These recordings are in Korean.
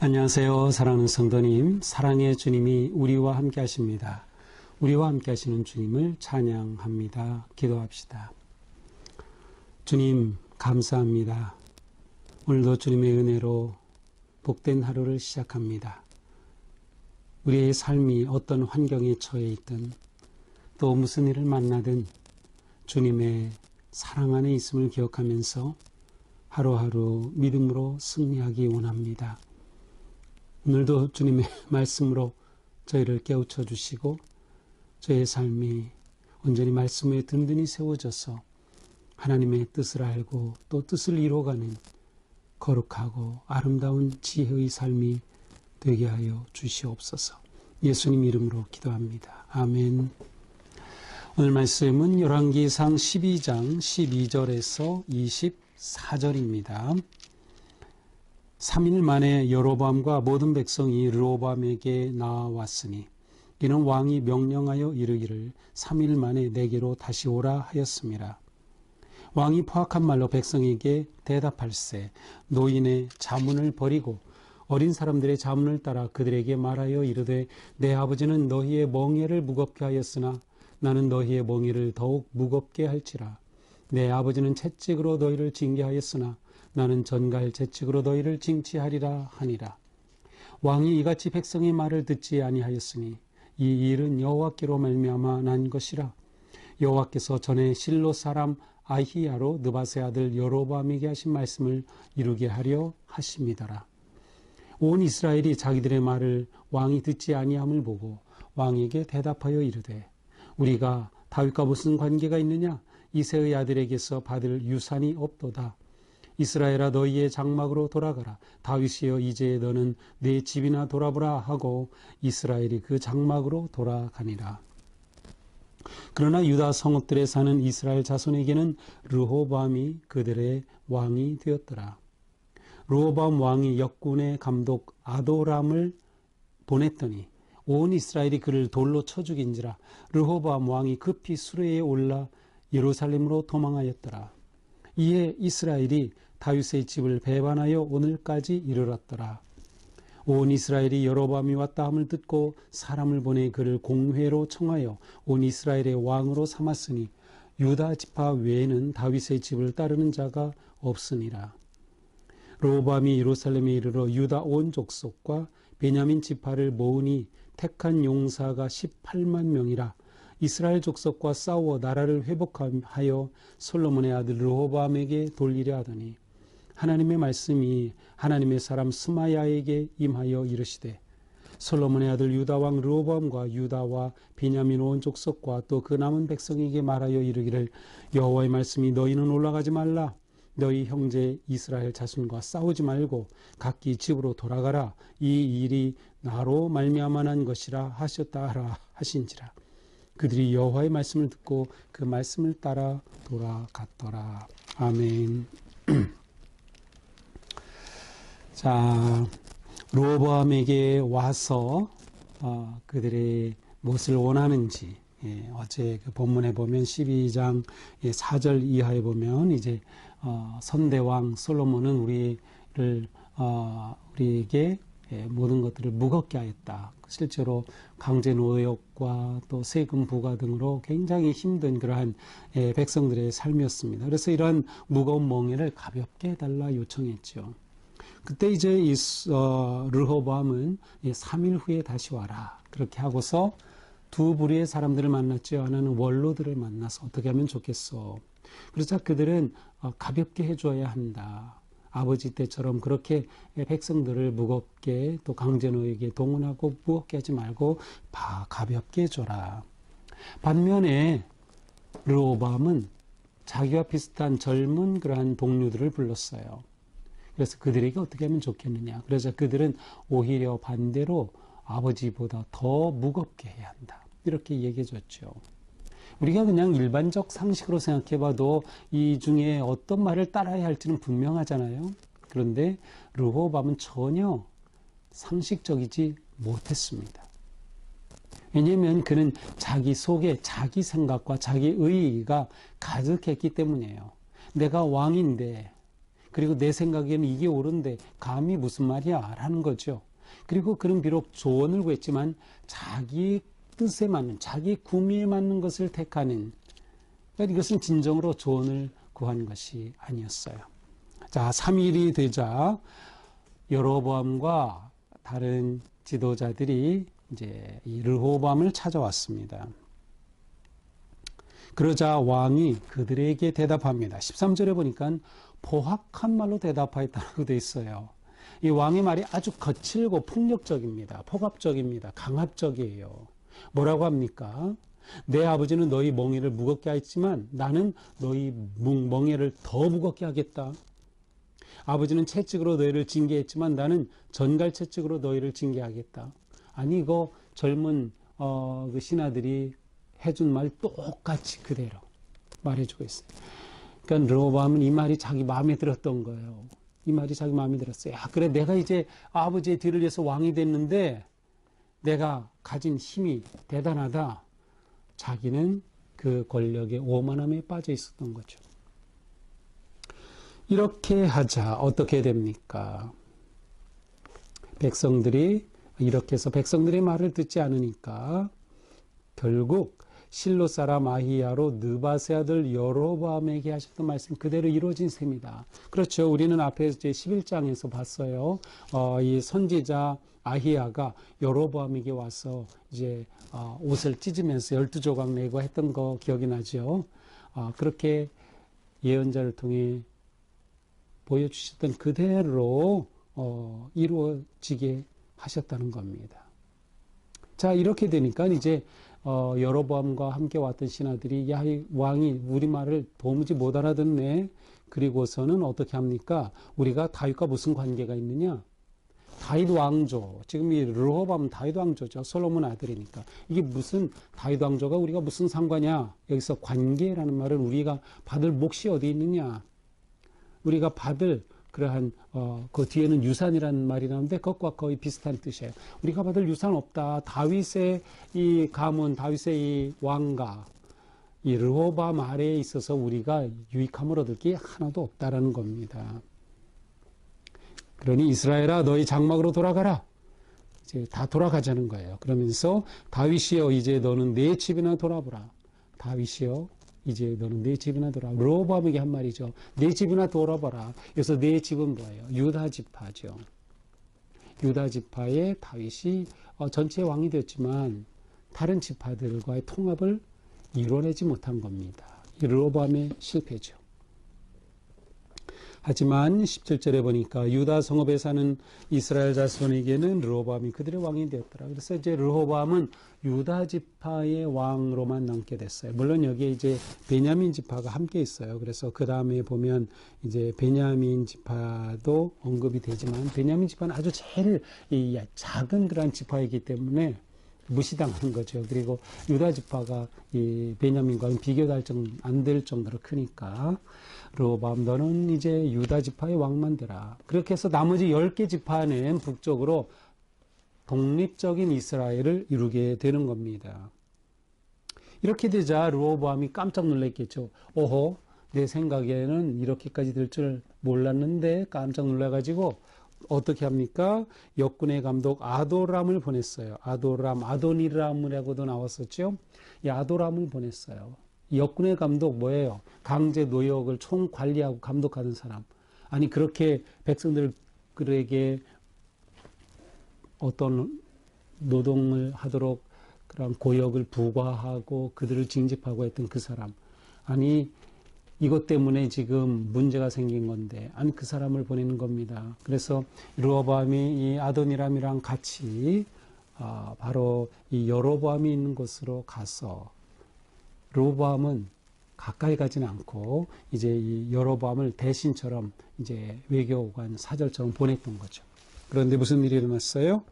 안녕하세요. 사랑하는 성도님, 사랑의 주님이 우리와 함께 하십니다. 우리와 함께 하시는 주님을 찬양합니다. 기도합시다. 주님, 감사합니다. 오늘도 주님의 은혜로 복된 하루를 시작합니다. 우리의 삶이 어떤 환경에 처해 있든 또 무슨 일을 만나든 주님의 사랑 안에 있음을 기억하면서 하루하루 믿음으로 승리하기 원합니다. 오늘도 주님의 말씀으로 저희를 깨우쳐 주시고 저희의 삶이 온전히 말씀 위에 든든히 세워져서 하나님의 뜻을 알고 또 뜻을 이루어가는 거룩하고 아름다운 지혜의 삶이 되게 하여 주시옵소서. 예수님 이름으로 기도합니다. 아멘. 오늘 말씀은 열왕기상 12장 12절에서 24절입니다. 3일 만에 여로보암과 모든 백성이 르호보암에게 나왔으니 이는 왕이 명령하여 이르기를 3일 만에 내게로 다시 오라 하였습니다. 왕이 포악한 말로 백성에게 대답할세 노인의 자문을 버리고 어린 사람들의 자문을 따라 그들에게 말하여 이르되 내 아버지는 너희의 멍에를 무겁게 하였으나 나는 너희의 멍에를 더욱 무겁게 할지라. 내 아버지는 채찍으로 너희를 징계하였으나 나는 전갈 채찍으로 너희를 징치하리라 하니라. 왕이 이같이 백성의 말을 듣지 아니하였으니 이 일은 여호와께로 말미암아 난 것이라. 여호와께서 전에 실로 사람 아히야로 느밧의 아들 여로보암에게 하신 말씀을 이루게 하려 하심이더라. 온 이스라엘이 자기들의 말을 왕이 듣지 아니함을 보고 왕에게 대답하여 이르되 우리가 다윗과 무슨 관계가 있느냐? 이새의 아들에게서 받을 유산이 없도다. 이스라엘아 너희의 장막으로 돌아가라. 다윗이여 이제 너는 내 집이나 돌아보라 하고 이스라엘이 그 장막으로 돌아가니라. 그러나 유다 성읍들에 사는 이스라엘 자손에게는 르호보암이 그들의 왕이 되었더라. 르호보암 왕이 역군의 감독 아도람을 보냈더니 온 이스라엘이 그를 돌로 쳐 죽인지라. 르호보암 왕이 급히 수레에 올라 예루살렘으로 도망하였더라. 이에 이스라엘이 다윗의 집을 배반하여 오늘까지 이르렀더라. 온 이스라엘이 여로보암이 왔다 함을 듣고 사람을 보내 그를 공회로 청하여 온 이스라엘의 왕으로 삼았으니 유다 지파 외에는 다윗의 집을 따르는 자가 없으니라. 르호보암이 예루살렘에 이르러 유다 온 족속과 베냐민 지파를 모으니 택한 용사가 18만 명이라. 이스라엘 족속과 싸워 나라를 회복하여 솔로몬의 아들 르호보암에게 돌리려 하더니 하나님의 말씀이 하나님의 사람 스마야에게 임하여 이르시되 솔로몬의 아들 유다 왕 르호보암과 유다와 베냐민 온 족속과 또 그 남은 백성에게 말하여 이르기를 여호와의 말씀이 너희는 올라가지 말라. 너희 형제 이스라엘 자손과 싸우지 말고 각기 집으로 돌아가라. 이 일이 나로 말미암아 난 것이라 하셨다 하라 하신지라. 그들이 여호와의 말씀을 듣고 그 말씀을 따라 돌아갔더라. 아멘. 자, 르호보암에게 와서 그들의 무엇을 원하는지 어제 그 본문에 보면 12장 4절 이하에 보면 이제 선대왕 솔로몬은 우리에게 모든 것들을 무겁게 하였다. 실제로 강제 노역과 또 세금 부과 등으로 굉장히 힘든 그러한 백성들의 삶이었습니다. 그래서 이러한 무거운 멍에를 가볍게 해달라 요청했죠. 그때 이제 르호보암은 3일 후에 다시 와라. 그렇게 하고서 두 부류의 사람들을 만났죠. 하나는 원로들을 만나서 어떻게 하면 좋겠어. 그래서 그들은 가볍게 해줘야 한다. 아버지 때처럼 그렇게 백성들을 무겁게 또 강제노예에게 동원하고 무겁게 하지 말고 가볍게 해줘라. 반면에 르호보암은 자기와 비슷한 젊은 그러한 동료들을 불렀어요. 그래서 그들에게 어떻게 하면 좋겠느냐. 그래서 그들은 오히려 반대로 아버지보다 더 무겁게 해야 한다. 이렇게 얘기해 줬죠. 우리가 그냥 일반적 상식으로 생각해 봐도 이 중에 어떤 말을 따라야 할지는 분명하잖아요. 그런데 르호보암은 전혀 상식적이지 못했습니다. 왜냐하면 그는 자기 속에 자기 생각과 자기 의의가 가득했기 때문이에요. 내가 왕인데 그리고 내 생각에는 이게 옳은데 감히 무슨 말이야 라는 거죠. 그리고 그는 비록 조언을 구했지만 자기 뜻에 맞는, 자기 구미에 맞는 것을 택하는, 그러니까 이것은 진정으로 조언을 구한 것이 아니었어요. 자, 3일이 되자 여로보암과 다른 지도자들이 이제 이 르호보암을 찾아왔습니다. 그러자 왕이 그들에게 대답합니다. 13절에 보니까 포악한 말로 대답하였다고 되어 있어요. 이 왕의 말이 아주 거칠고 폭력적입니다. 폭압적입니다. 강압적이에요. 뭐라고 합니까? 내 아버지는 너희 멍에를 무겁게 하였지만 나는 너희 멍에를 더 무겁게 하겠다. 아버지는 채찍으로 너희를 징계했지만 나는 전갈 채찍으로 너희를 징계하겠다. 아니 이거 젊은 그 신하들이 해준 말 똑같이 그대로 말해주고 있어요. 그러니까 르호보암은 이 말이 자기 마음에 들었던 거예요. 이 말이 자기 마음에 들었어요. 야, 그래 내가 이제 아버지의 뒤를 이어서 왕이 됐는데 내가 가진 힘이 대단하다. 자기는 그 권력의 오만함에 빠져 있었던 거죠. 이렇게 하자 어떻게 됩니까? 백성들이 이렇게 해서 백성들의 말을 듣지 않으니까 결국 실로 사람 아히야로 느밧의 아들 여로보암에게 하셨던 말씀 그대로 이루어진 셈이다. 그렇죠. 우리는 앞에 이제 11장에서 봤어요. 이 선지자 아히야가 여로보암에게 와서 이제 옷을 찢으면서 12조각 내고 했던 거 기억이 나죠. 그렇게 예언자를 통해 보여주셨던 그대로 이루어지게 하셨다는 겁니다. 자, 이렇게 되니까 이제 여로보암과 함께 왔던 신하들이 야, 이 왕이 우리 말을 도무지 못 알아듣네. 그리고서는 어떻게 합니까? 우리가 다윗과 무슨 관계가 있느냐? 다윗 왕조. 지금 이 르호보암은 다윗 왕조죠. 솔로몬 아들이니까. 이게 무슨 다윗 왕조가 우리가 무슨 상관이야? 여기서 관계라는 말은 우리가 받을 몫이 어디 있느냐? 우리가 받을 그러한 그 뒤에는 유산이라는 말이 나오는데 그것과 거의 비슷한 뜻이에요. 우리가 받을 유산 없다. 다윗의 이 가문, 다윗의 이 왕가, 이 르호보암 아래에 있어서 우리가 유익함을 얻을 게 하나도 없다라는 겁니다. 그러니 이스라엘아 너희 장막으로 돌아가라. 이제 다 돌아가자는 거예요. 그러면서 다윗이여 이제 너는 내 집이나 돌아보라. 다윗이여 이제 너는 내 집이나 돌아. 르호보암에게 한 말이죠. 내 집이나 돌아봐라. 그래서 내 집은 뭐예요? 유다 지파죠. 유다 지파의 다윗이 전체 왕이 되었지만 다른 지파들과의 통합을 이뤄내지 못한 겁니다. 이 르호보암의 실패죠. 하지만 17절에 보니까 유다 성읍에 사는 이스라엘 자손에게는 르호보암이 그들의 왕이 되었더라. 그래서 이제 르호보암은 유다 지파의 왕으로만 남게 됐어요. 물론 여기에 이제 베냐민 지파가 함께 있어요. 그래서 그 다음에 보면 이제 베냐민 지파도 언급이 되지만 베냐민 지파는 아주 제일 작은 그런 지파이기 때문에 무시당하는 거죠. 그리고 유다 지파가 이 베냐민과는 비교도 안 될 정도로 크니까 르호보암 너는 이제 유다 지파의 왕만 되라. 그렇게 해서 나머지 10개 지파는 북쪽으로 독립적인 이스라엘을 이루게 되는 겁니다. 이렇게 되자 르호보암이 깜짝 놀랐겠죠. 오호, 내 생각에는 이렇게까지 될 줄 몰랐는데 깜짝 놀라가지고 어떻게 합니까? 역군의 감독 아도람을 보냈어요. 아도람, 아도니람이라고도 나왔었죠. 이 아도람을 보냈어요. 역군의 감독 뭐예요? 강제 노역을 총관리하고 감독하는 사람. 아니 그렇게 백성들에게 어떤 노동을 하도록 그런 고역을 부과하고 그들을 징집하고 했던 그 사람. 아니 이것 때문에 지금 문제가 생긴 건데 아니 그 사람을 보내는 겁니다. 그래서 르호보암이 이 아도니람이랑 같이 바로 이 여로보암이 있는 곳으로 가서 르호보암은 가까이 가지는 않고 이제 이 여로보암을 대신처럼 이제 외교관 사절처럼 보냈던 거죠. 그런데 무슨 일이 일어났어요?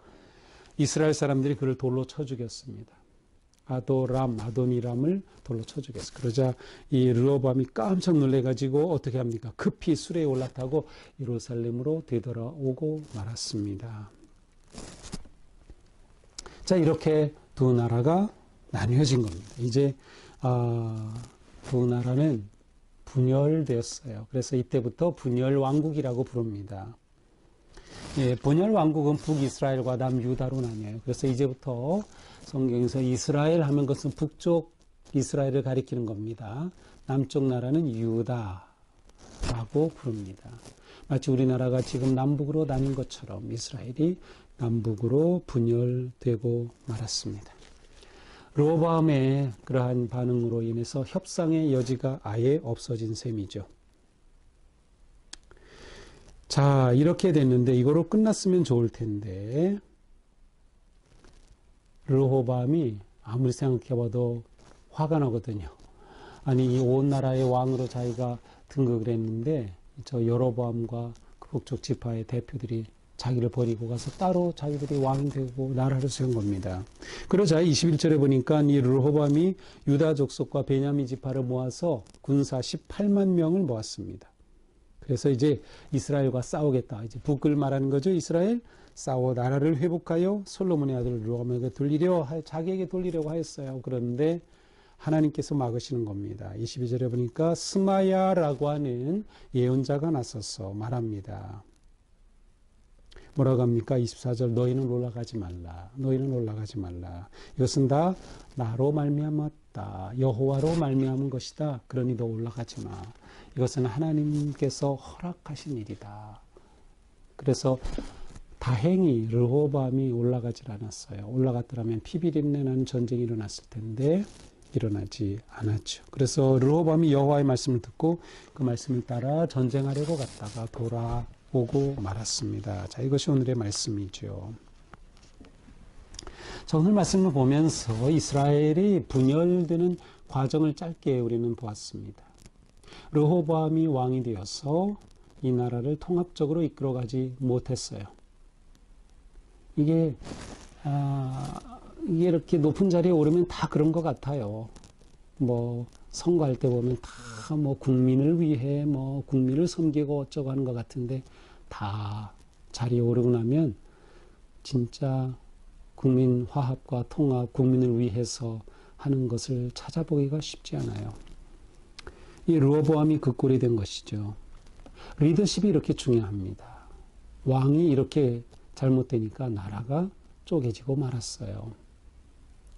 이스라엘 사람들이 그를 돌로 쳐 죽였습니다. 아도니람을 돌로 쳐 죽였어요. 그러자 이 르호보암이 깜짝 놀래가지고 어떻게 합니까? 급히 수레에 올라타고 예루살렘으로 되돌아오고 말았습니다. 자, 이렇게 두 나라가 나뉘어진 겁니다. 이제 두 나라는 분열되었어요. 그래서 이때부터 분열왕국이라고 부릅니다. 예, 분열왕국은 북이스라엘과 남유다로 나뉘어요. 그래서 이제부터 성경에서 이스라엘 하면 그것은 북쪽 이스라엘을 가리키는 겁니다. 남쪽 나라는 유다라고 부릅니다. 마치 우리나라가 지금 남북으로 나뉜 것처럼 이스라엘이 남북으로 분열되고 말았습니다. 르호보암의 그러한 반응으로 인해서 협상의 여지가 아예 없어진 셈이죠. 자, 이렇게 됐는데 이거로 끝났으면 좋을 텐데 르호보암이 아무리 생각해봐도 화가 나거든요. 아니, 이 온 나라의 왕으로 자기가 등극을 했는데 저 여로보암과 그 북쪽 지파의 대표들이 자기를 버리고 가서 따로 자기들이 왕이 되고 나라를 세운 겁니다. 그러자 21절에 보니까 이 르호보암이 유다 족속과 베냐민 지파를 모아서 군사 18만 명을 모았습니다. 그래서 이제 이스라엘과 싸우겠다. 이제 북을 말하는 거죠. 이스라엘 싸워 나라를 회복하여 솔로몬의 아들 르호보암에게 자기에게 돌리려고 하였어요. 그런데 하나님께서 막으시는 겁니다. 22절에 보니까 스마야라고 하는 예언자가 나서서 말합니다. 뭐라고 합니까? 24절 너희는 올라가지 말라. 너희는 올라가지 말라. 이것은 다 나로 말미암았다. 여호와로 말미암은 것이다. 그러니 너 올라가지 마. 이것은 하나님께서 허락하신 일이다. 그래서 다행히 르호보암이 올라가질 않았어요. 올라갔더라면 피비린내 나는 전쟁이 일어났을 텐데 일어나지 않았죠. 그래서 르호보암이 여호와의 말씀을 듣고 그 말씀을 따라 전쟁하려고 갔다가 돌아오고 말았습니다. 자, 이것이 오늘의 말씀이죠. 자, 오늘 말씀을 보면서 이스라엘이 분열되는 과정을 짧게 우리는 보았습니다. 르호보암이 왕이 되어서 이 나라를 통합적으로 이끌어가지 못했어요. 이게 이렇게 높은 자리에 오르면 다 그런 것 같아요. 뭐 선거할 때 보면 다 뭐 국민을 위해 뭐 국민을 섬기고 어쩌고 하는 것 같은데 다 자리에 오르고 나면 진짜 국민 화합과 통합, 국민을 위해서 하는 것을 찾아보기가 쉽지 않아요. 이 르호보암이 그 꼴이 된 것이죠. 리더십이 이렇게 중요합니다. 왕이 이렇게 잘못되니까 나라가 쪼개지고 말았어요.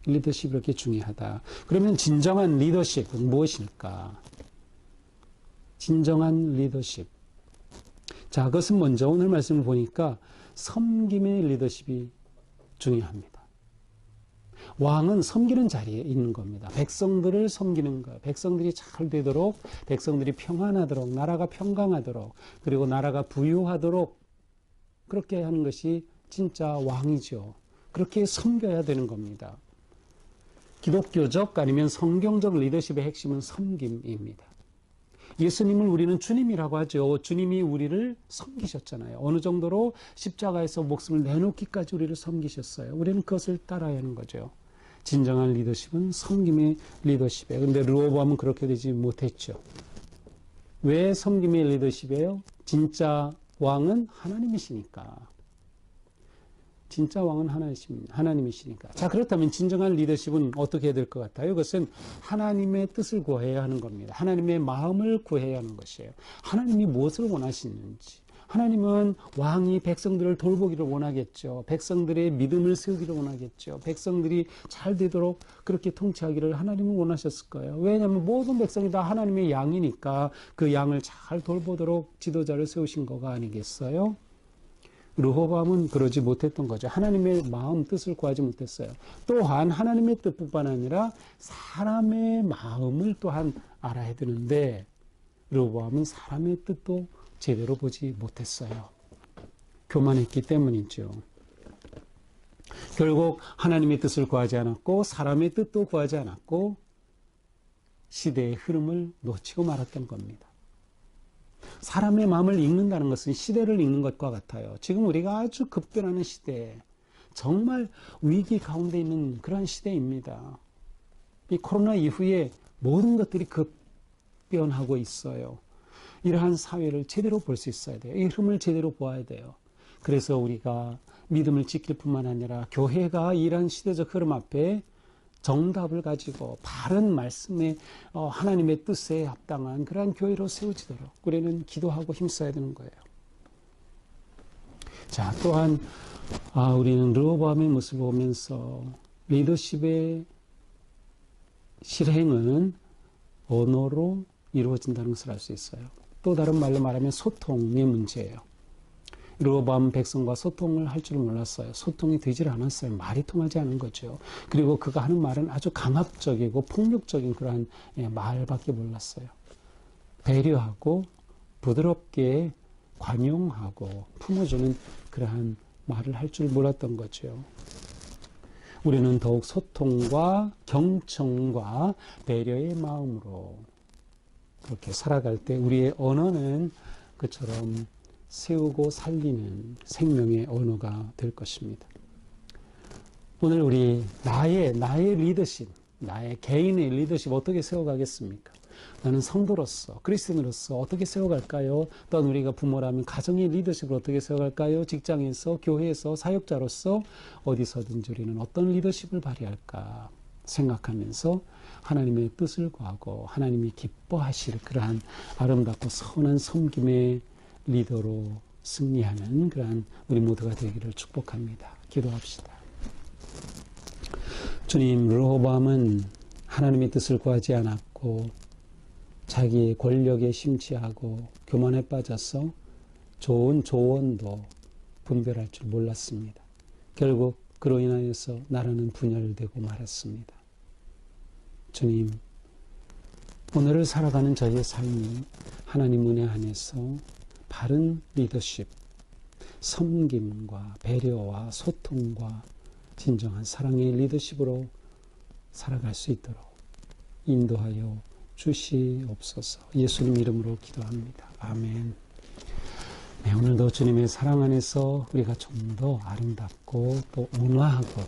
리더십이 이렇게 중요하다. 그러면 진정한 리더십은 무엇일까? 진정한 리더십. 자, 그것은 먼저 오늘 말씀을 보니까 섬김의 리더십이 중요합니다. 왕은 섬기는 자리에 있는 겁니다. 백성들을 섬기는 거예요. 백성들이 잘 되도록, 백성들이 평안하도록, 나라가 평강하도록, 그리고 나라가 부유하도록 그렇게 하는 것이 진짜 왕이죠. 그렇게 섬겨야 되는 겁니다. 기독교적 아니면 성경적 리더십의 핵심은 섬김입니다. 예수님을 우리는 주님이라고 하죠. 주님이 우리를 섬기셨잖아요. 어느 정도로 십자가에서 목숨을 내놓기까지 우리를 섬기셨어요. 우리는 그것을 따라야 하는 거죠. 진정한 리더십은 섬김의 리더십이에요. 그런데 르호보암은 그렇게 되지 못했죠. 왜 섬김의 리더십이에요? 진짜 왕은 하나님이시니까. 진짜 왕은 하나님이시니까. 자, 그렇다면 진정한 리더십은 어떻게 해야 될 것 같아요? 그것은 하나님의 뜻을 구해야 하는 겁니다. 하나님의 마음을 구해야 하는 것이에요. 하나님이 무엇을 원하시는지. 하나님은 왕이 백성들을 돌보기를 원하겠죠. 백성들의 믿음을 세우기를 원하겠죠. 백성들이 잘 되도록 그렇게 통치하기를 하나님은 원하셨을 거예요. 왜냐하면 모든 백성이 다 하나님의 양이니까 그 양을 잘 돌보도록 지도자를 세우신 거가 아니겠어요? 르호보암은 그러지 못했던 거죠. 하나님의 마음 뜻을 구하지 못했어요. 또한 하나님의 뜻뿐만 아니라 사람의 마음을 또한 알아야 되는데 르호보암은 사람의 뜻도 제대로 보지 못했어요. 교만했기 때문이죠. 결국 하나님의 뜻을 구하지 않았고 사람의 뜻도 구하지 않았고 시대의 흐름을 놓치고 말았던 겁니다. 사람의 마음을 읽는다는 것은 시대를 읽는 것과 같아요. 지금 우리가 아주 급변하는 시대에 정말 위기 가운데 있는 그런 시대입니다. 이 코로나 이후에 모든 것들이 급변하고 있어요. 이러한 사회를 제대로 볼 수 있어야 돼요. 이 흐름을 제대로 보아야 돼요. 그래서 우리가 믿음을 지킬 뿐만 아니라 교회가 이러한 시대적 흐름 앞에 정답을 가지고 바른 말씀에 하나님의 뜻에 합당한 그러한 교회로 세워지도록 우리는 기도하고 힘써야 되는 거예요. 자, 또한 우리는 르호보암의 모습을 보면서 리더십의 실행은 언어로 이루어진다는 것을 알 수 있어요. 또 다른 말로 말하면 소통의 문제예요. 르호보암 백성과 소통을 할 줄 몰랐어요. 소통이 되질 않았어요. 말이 통하지 않은 거죠. 그리고 그가 하는 말은 아주 강압적이고 폭력적인 그러한 말밖에 몰랐어요. 배려하고 부드럽게 관용하고 품어주는 그러한 말을 할 줄 몰랐던 거죠. 우리는 더욱 소통과 경청과 배려의 마음으로 그렇게 살아갈 때 우리의 언어는 그처럼 세우고 살리는 생명의 언어가 될 것입니다. 오늘 우리 나의 리더십, 나의 개인의 리더십 어떻게 세워가겠습니까? 나는 성도로서, 그리스도인으로서 어떻게 세워갈까요? 또한 우리가 부모라면 가정의 리더십을 어떻게 세워갈까요? 직장에서, 교회에서, 사역자로서 어디서든지 우리는 어떤 리더십을 발휘할까 생각하면서 하나님의 뜻을 구하고 하나님이 기뻐하실 그러한 아름답고 선한 섬김의 리더로 승리하는 그러한 우리 모두가 되기를 축복합니다. 기도합시다. 주님, 르호보암은 하나님의 뜻을 구하지 않았고 자기의 권력에 심취하고 교만에 빠져서 좋은 조언도 분별할 줄 몰랐습니다. 결국 그로 인하여서 나라는 분열되고 말았습니다. 주님, 오늘을 살아가는 저희의 삶이 하나님 은혜 안에서 바른 리더십, 섬김과 배려와 소통과 진정한 사랑의 리더십으로 살아갈 수 있도록 인도하여 주시옵소서. 예수님 이름으로 기도합니다. 아멘. 네, 오늘도 주님의 사랑 안에서 우리가 좀 더 아름답고 또 온화하고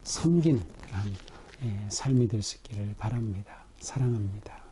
섬기는 그런 삶이 될 수 있기를 바랍니다. 사랑합니다.